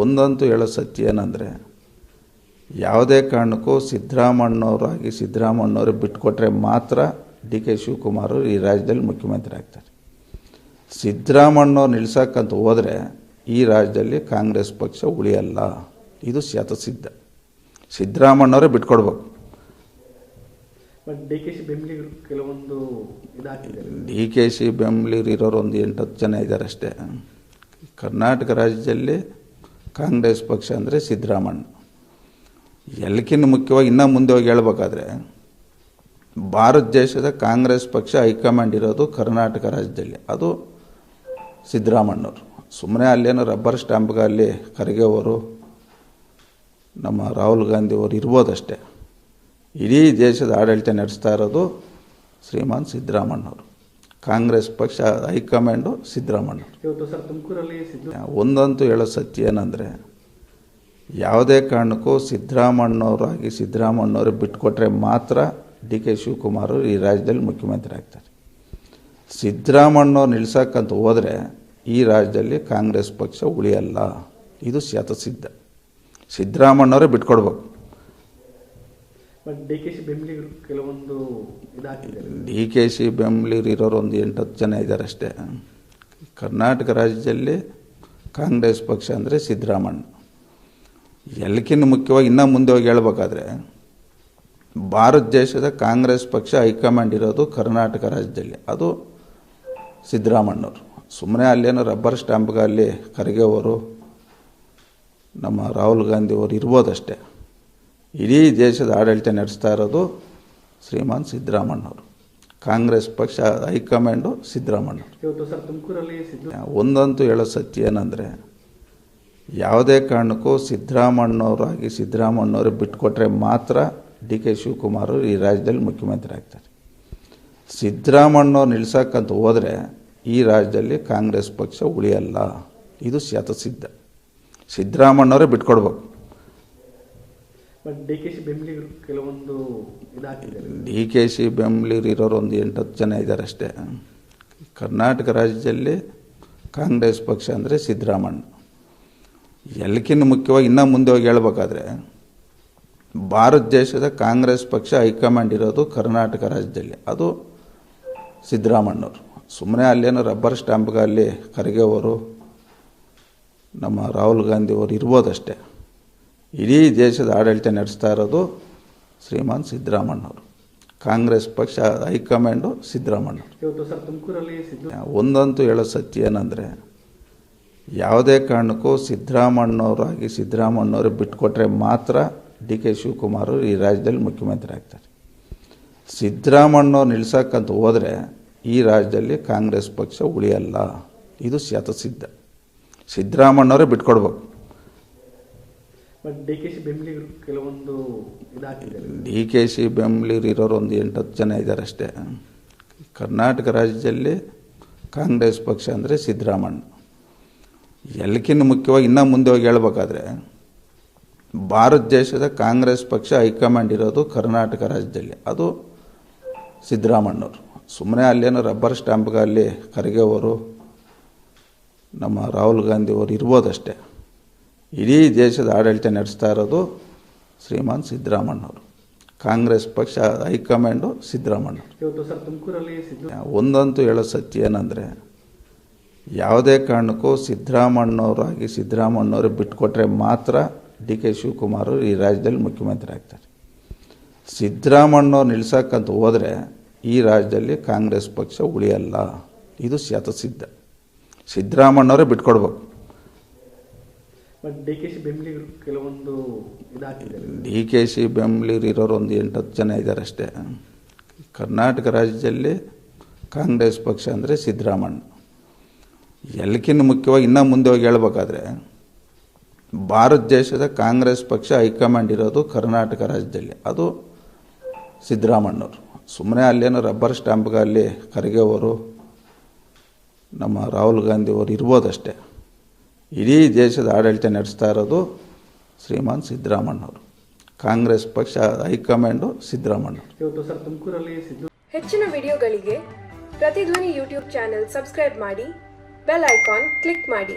ಒಂದಂತೂ ಹೇಳೋ ಸತ್ಯ ಏನಂದರೆ, ಯಾವುದೇ ಕಾರಣಕ್ಕೂ ಸಿದ್ದರಾಮಣ್ಣವರು ಬಿಟ್ಟುಕೊಟ್ರೆ ಮಾತ್ರ ಡಿ ಕೆ ಶಿವಕುಮಾರ್ ಈ ರಾಜ್ಯದಲ್ಲಿ ಮುಖ್ಯಮಂತ್ರಿ ಆಗ್ತಾರೆ. ಸಿದ್ದರಾಮಣ್ಣವ್ರು ನಿಲ್ಸಕ್ಕಂತ ಹೋದರೆ ಈ ರಾಜ್ಯದಲ್ಲಿ ಕಾಂಗ್ರೆಸ್ ಪಕ್ಷ ಉಳಿಯಲ್ಲ. ಇದು ಶತಸಿದ್ಧ. ಸಿದ್ದರಾಮಣ್ಣವರೇ ಬಿಟ್ಕೊಡ್ಬೇಕು. ಡಿ ಕೆ ಶಿ ಬೆಂಬಲಿಗರು ಕೆಲವೊಂದು ಡಿ ಕೆ ಶಿ ಬೆಂಬಲಿಗರು ಇರೋರು ಒಂದು 8-10 ಜನ ಇದ್ದಾರೆ ಅಷ್ಟೇ. ಕರ್ನಾಟಕ ರಾಜ್ಯದಲ್ಲಿ ಕಾಂಗ್ರೆಸ್ ಪಕ್ಷ ಅಂದರೆ ಸಿದ್ದರಾಮಣ್ಣ. ಎಲ್ಲಕ್ಕಿಂತ ಮುಖ್ಯವಾಗಿ ಇನ್ನೂ ಮುಂದೆ ಹೋಗಿ ಹೇಳ್ಬೇಕಾದ್ರೆ, ಭಾರತ ದೇಶದ ಕಾಂಗ್ರೆಸ್ ಪಕ್ಷ ಹೈಕಮಾಂಡ್ ಇರೋದು ಕರ್ನಾಟಕ ರಾಜ್ಯದಲ್ಲಿ, ಅದು ಸಿದ್ದರಾಮಣ್ಣವರು. ಸುಮ್ಮನೆ ಅಲ್ಲೇನೋ ರಬ್ಬರ್ ಸ್ಟ್ಯಾಂಪ್ಗೆ ಅಲ್ಲಿ ಖರ್ಗೆ ಅವರು, ನಮ್ಮ ರಾಹುಲ್ ಗಾಂಧಿ ಅವರು ಇರ್ಬೋದಷ್ಟೇ. ಇಡೀ ದೇಶದ ಆಡಳಿತ ನಡೆಸ್ತಾ ಇರೋದು ಶ್ರೀಮಾನ್ ಸಿದ್ದರಾಮಣ್ಣವರು. ಕಾಂಗ್ರೆಸ್ ಪಕ್ಷ ಹೈಕಮಾಂಡು ಸಿದ್ದರಾಮಣ್ಣವರು. ಒಂದಂತೂ ಹೇಳೋ ಸತ್ಯ ಏನಂದರೆ, ಯಾವುದೇ ಕಾರಣಕ್ಕೂ ಸಿದ್ದರಾಮಣ್ಣವರು ಬಿಟ್ಟುಕೊಟ್ರೆ ಮಾತ್ರ ಡಿ ಕೆ ಶಿವಕುಮಾರ್ ಈ ರಾಜ್ಯದಲ್ಲಿ ಮುಖ್ಯಮಂತ್ರಿ ಆಗ್ತಾರೆ. ಸಿದ್ದರಾಮಣ್ಣವ್ರು ನಿಲ್ಸಕ್ಕಂತ ಹೋದರೆ ಈ ರಾಜ್ಯದಲ್ಲಿ ಕಾಂಗ್ರೆಸ್ ಪಕ್ಷ ಉಳಿಯಲ್ಲ. ಇದು ಶತಸಿದ್ಧ. ಸಿದ್ದರಾಮಣ್ಣವರೇ ಬಿಟ್ಕೊಡ್ಬೇಕು. ಡಿ ಕೆ ಶಿ ಬೆಂಬಲಿಗರು ಕೆಲವೊಂದು ಡಿ ಕೆ ಶಿ ಬೆಂಬಲಿಗರು ಇರೋರು ಒಂದು 8-10 ಜನ ಇದ್ದಾರೆ ಅಷ್ಟೇ. ಕರ್ನಾಟಕ ರಾಜ್ಯದಲ್ಲಿ ಕಾಂಗ್ರೆಸ್ ಪಕ್ಷ ಅಂದರೆ ಸಿದ್ದರಾಮಣ್ಣ. ಎಲ್ಲಕ್ಕಿಂತ ಮುಖ್ಯವಾಗಿ ಇನ್ನೂ ಮುಂದೆ ಹೋಗಿ ಹೇಳ್ಬೇಕಾದ್ರೆ, ಭಾರತ ದೇಶದ ಕಾಂಗ್ರೆಸ್ ಪಕ್ಷ ಹೈಕಮಾಂಡ್ ಇರೋದು ಕರ್ನಾಟಕ ರಾಜ್ಯದಲ್ಲಿ, ಅದು ಸಿದ್ದರಾಮಣ್ಣವರು. ಸುಮ್ಮನೆ ಅಲ್ಲೇನೋ ರಬ್ಬರ್ ಸ್ಟ್ಯಾಂಪ್ಗೆ ಅಲ್ಲಿ ಖರ್ಗೆ ಅವರು, ನಮ್ಮ ರಾಹುಲ್ ಗಾಂಧಿ ಅವರು ಇರ್ಬೋದಷ್ಟೇ. ಇಡೀ ದೇಶದ ಆಡಳಿತ ನಡೆಸ್ತಾ ಇರೋದು ಶ್ರೀಮಾನ್ ಸಿದ್ದರಾಮಣ್ಣವರು. ಕಾಂಗ್ರೆಸ್ ಪಕ್ಷ ಹೈಕಮಾಂಡು ಸಿದ್ದರಾಮಣ್ಣವರು. ಒಂದಂತೂ ಹೇಳೋ ಸತ್ಯ ಏನಂದರೆ, ಯಾವುದೇ ಕಾರಣಕ್ಕೂ ಸಿದ್ದರಾಮಣ್ಣವರು ಬಿಟ್ಟುಕೊಟ್ರೆ ಮಾತ್ರ ಡಿ ಕೆ ಶಿವಕುಮಾರ್ ಈ ರಾಜ್ಯದಲ್ಲಿ ಮುಖ್ಯಮಂತ್ರಿ ಆಗ್ತಾರೆ. ಸಿದ್ದರಾಮಣ್ಣವ್ರು ನಿಲ್ಸಕ್ಕಂತ ಹೋದರೆ ಈ ರಾಜ್ಯದಲ್ಲಿ ಕಾಂಗ್ರೆಸ್ ಪಕ್ಷ ಉಳಿಯಲ್ಲ. ಇದು ಶತಸಿದ್ಧ. ಸಿದ್ದರಾಮಣ್ಣವರೇ ಬಿಟ್ಕೊಡ್ಬೇಕು. ಡಿ ಕೆ ಶಿ ಬೆಂಬಲಿಗರು ಕೆಲವೊಂದು ಡಿ ಕೆ ಶಿ ಬೆಂಬಲಿಗರು ಇರೋರು ಒಂದು 8-10 ಜನ ಇದ್ದಾರೆ ಅಷ್ಟೇ. ಕರ್ನಾಟಕ ರಾಜ್ಯದಲ್ಲಿ ಕಾಂಗ್ರೆಸ್ ಪಕ್ಷ ಅಂದರೆ ಸಿದ್ದರಾಮಣ್ಣ. ಎಲ್ಲಕ್ಕಿಂತ ಮುಖ್ಯವಾಗಿ ಇನ್ನೂ ಮುಂದೆ ಹೋಗಿ ಹೇಳ್ಬೇಕಾದ್ರೆ, ಭಾರತ ದೇಶದ ಕಾಂಗ್ರೆಸ್ ಪಕ್ಷ ಹೈಕಮಾಂಡ್ ಇರೋದು ಕರ್ನಾಟಕ ರಾಜ್ಯದಲ್ಲಿ, ಅದು ಸಿದ್ದರಾಮಣ್ಣವರು. ಸುಮ್ಮನೆ ಅಲ್ಲೇನೋ ರಬ್ಬರ್ ಸ್ಟ್ಯಾಂಪ್ಗೆ ಅಲ್ಲಿ ಖರ್ಗೆ ಅವರು, ನಮ್ಮ ರಾಹುಲ್ ಗಾಂಧಿ ಅವರು ಇರ್ಬೋದಷ್ಟೇ. ಇಡೀ ದೇಶದ ಆಡಳಿತ ನಡೆಸ್ತಾ ಇರೋದು ಶ್ರೀಮಾನ್ ಸಿದ್ದರಾಮಣ್ಣವರು. ಕಾಂಗ್ರೆಸ್ ಪಕ್ಷ ಹೈಕಮಾಂಡು ಸಿದ್ದರಾಮಣ್ಣವರು. ಒಂದಂತೂ ಹೇಳೋ ಸತ್ಯ ಏನಂದರೆ, ಯಾವುದೇ ಕಾರಣಕ್ಕೂ ಸಿದ್ದರಾಮಣ್ಣವರು ಬಿಟ್ಟುಕೊಟ್ರೆ ಮಾತ್ರ ಡಿ ಕೆ ಶಿವಕುಮಾರ್ ಈ ರಾಜ್ಯದಲ್ಲಿ ಮುಖ್ಯಮಂತ್ರಿ ಆಗ್ತಾರೆ. ಸಿದ್ದರಾಮಣ್ಣವ್ರು ನಿಲ್ಸಕ್ಕಂತ ಹೋದರೆ ಈ ರಾಜ್ಯದಲ್ಲಿ ಕಾಂಗ್ರೆಸ್ ಪಕ್ಷ ಉಳಿಯಲ್ಲ. ಇದು ಶತಸಿದ್ಧ. ಸಿದ್ದರಾಮಣ್ಣವರೇ ಬಿಟ್ಕೊಡ್ಬೇಕು. ಡಿ ಕೆ ಶಿ ಬೆಂಬಲಿಗರು ಕೆಲವೊಂದು ಡಿ ಕೆ ಶಿ ಬೆಂಬಲಿಗರು ಇರೋರು ಒಂದು 8-10 ಜನ ಇದ್ದಾರೆ ಅಷ್ಟೇ. ಕರ್ನಾಟಕ ರಾಜ್ಯದಲ್ಲಿ ಕಾಂಗ್ರೆಸ್ ಪಕ್ಷ ಅಂದರೆ ಸಿದ್ದರಾಮಣ್ಣ. ಎಲ್ಲಕ್ಕಿಂತ ಮುಖ್ಯವಾಗಿ ಇನ್ನೂ ಮುಂದೆ ಹೋಗಿ ಹೇಳ್ಬೇಕಾದ್ರೆ, ಭಾರತ ದೇಶದ ಕಾಂಗ್ರೆಸ್ ಪಕ್ಷ ಹೈಕಮಾಂಡ್ ಇರೋದು ಕರ್ನಾಟಕ ರಾಜ್ಯದಲ್ಲಿ, ಅದು ಸಿದ್ದರಾಮಣ್ಣವರು. ಸುಮ್ಮನೆ ಅಲ್ಲೇನೋ ರಬ್ಬರ್ ಸ್ಟ್ಯಾಂಪ್ಗೆ ಅಲ್ಲಿ ಖರ್ಗೆ ಅವರು, ನಮ್ಮ ರಾಹುಲ್ ಗಾಂಧಿ ಅವರು ಇರ್ಬೋದಷ್ಟೇ. ಇಡೀ ದೇಶದ ಆಡಳಿತ ನಡೆಸ್ತಾ ಇರೋದು ಶ್ರೀಮಾನ್ ಸಿದ್ದರಾಮಣ್ಣವರು. ಕಾಂಗ್ರೆಸ್ ಪಕ್ಷ ಹೈಕಮಾಂಡು ಸಿದ್ದರಾಮಣ್ಣವರು. ಒಂದಂತೂ ಹೇಳೋ ಸತ್ಯ ಏನಂದರೆ, ಯಾವುದೇ ಕಾರಣಕ್ಕೂ ಸಿದ್ದರಾಮಣ್ಣವರು ಬಿಟ್ಟುಕೊಟ್ರೆ ಮಾತ್ರ ಡಿ ಕೆ ಶಿವಕುಮಾರ್ ಈ ರಾಜ್ಯದಲ್ಲಿ ಮುಖ್ಯಮಂತ್ರಿ ಆಗ್ತಾರೆ. ಸಿದ್ದರಾಮಣ್ಣವ್ರು ನಿಲ್ಸಕ್ಕಂತ ಹೋದರೆ ಈ ರಾಜ್ಯದಲ್ಲಿ ಕಾಂಗ್ರೆಸ್ ಪಕ್ಷ ಉಳಿಯಲ್ಲ. ಇದು ಶತಸಿದ್ಧ. ಸಿದ್ದರಾಮಣ್ಣವರೇ ಬಿಟ್ಕೊಡ್ಬೇಕು. ಡಿ ಕೆ ಶಿ ಬೆಂಬಲಿಗರು ಕೆಲವೊಂದು ಡಿ ಕೆ ಶಿ ಬೆಂಬಲಿಗರು ಇರೋರು ಒಂದು 8-10 ಜನ ಇದ್ದಾರೆ ಅಷ್ಟೇ. ಕರ್ನಾಟಕ ರಾಜ್ಯದಲ್ಲಿ ಕಾಂಗ್ರೆಸ್ ಪಕ್ಷ ಅಂದರೆ ಸಿದ್ದರಾಮಣ್ಣ. ಎಲ್ಲಕ್ಕಿಂತ ಮುಖ್ಯವಾಗಿ ಇನ್ನೂ ಮುಂದೆ ಹೋಗಿ ಹೇಳ್ಬೇಕಾದ್ರೆ, ಭಾರತ ದೇಶದ ಕಾಂಗ್ರೆಸ್ ಪಕ್ಷ ಹೈಕಮಾಂಡ್ ಇರೋದು ಕರ್ನಾಟಕ ರಾಜ್ಯದಲ್ಲಿ, ಅದು ಸಿದ್ದರಾಮಣ್ಣವರು. ಸುಮ್ಮನೆ ಅಲ್ಲೇನೋ ರಬ್ಬರ್ ಸ್ಟ್ಯಾಂಪ್ಗೆ ಅಲ್ಲಿ ಖರ್ಗೆ ಅವರು, ನಮ್ಮ ರಾಹುಲ್ ಗಾಂಧಿ ಅವರು ಇರ್ಬೋದಷ್ಟೇ. ಇಡೀ ದೇಶದ ಆಡಳಿತ ನಡೆಸ್ತಾ ಇರೋದು ಶ್ರೀಮಾನ್ ಸಿದ್ದರಾಮಣ್ಣವರು. ಕಾಂಗ್ರೆಸ್ ಪಕ್ಷ ಹೈಕಮಾಂಡು ಸಿದ್ದರಾಮಣ್ಣವರು. ಹೆಚ್ಚಿನ ವಿಡಿಯೋಗಳಿಗೆ ಪ್ರತಿಧ್ವನಿ ಯೂಟ್ಯೂಬ್ ಚಾನೆಲ್ ಸಬ್ಸ್ಕ್ರೈಬ್ ಮಾಡಿ, ಬೆಲ್ ಐಕಾನ್ ಕ್ಲಿಕ್ ಮಾಡಿ.